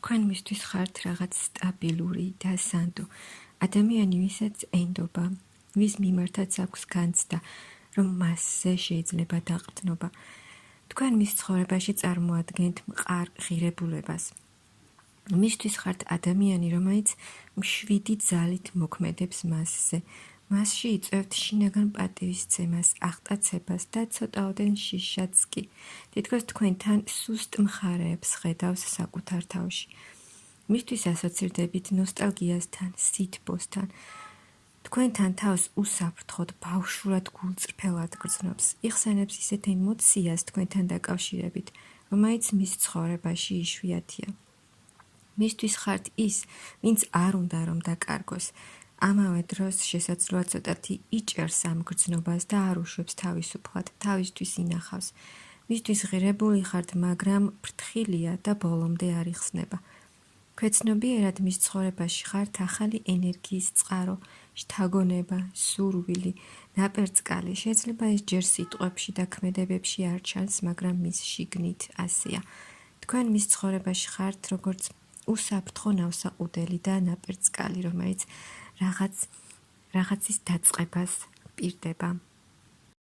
თქვენ მისთვის ხართ რაღაც სტაბილური და სანდო ადამიანი, ვისაც ენდობა, ვის მიმართაც აქვს განცდა, რომ მასზე შეიძლება დაყრდნობა. თქვენ მის ცხოვრებაში წარმოადგენთ მყარ ღირებულებას. მისთვის ხართ ადამიანი, რომელიც მშვიდი ძალით მოქმედებს მასზე. მასში იწვევთ შინაგან პატივისცემას, აღტაცებას და ცოტაოდენ შიშაც კი. თითქოს თქვენთან სუსტ მხარეებს ხედავს საკუთარ თავში. მისთვის ასოცირდებით ნოსტალგიასთან, სითბოსთან. თქვენთან თავს უსაფრთხოდ, ბავშვურად გულწრფელად გრძნობს. იხსენებს ისეთ ემოციას თქვენთან დაკავშირებით, რომელიც მის ცხოვრებაში იშვიათია. მისთვის ხართ ის, ვინც არ უნდა რომ დაკარგოს. ამავე დროს შესაძლოა ცოტათი იჭერს ამ გრძნობას და არ უშვებს თავისუფლად, თავისთვის ინახავს. მისთვის ღირებული ხართ, მაგრამ ფრთხილია და ბოლომდე არ იხსნება. ქვეცნობიერად მის ცხოვრებაში ხართ ახალი ენერგიის წყარო, შთაგონება, სურვილი, ნაპერწკალი. შეიძლება ეს ჯერ სიტყვებში და ქმედებებში არ ჩანს, მაგრამ მის შიგნით ასეა. თქვენ მის ცხოვრებაში ხართ როგორც უსაფრთხო ნავსაყუდელი და ნაპერწკალი, რომელიც რაღაცის დაწყებას პირდება.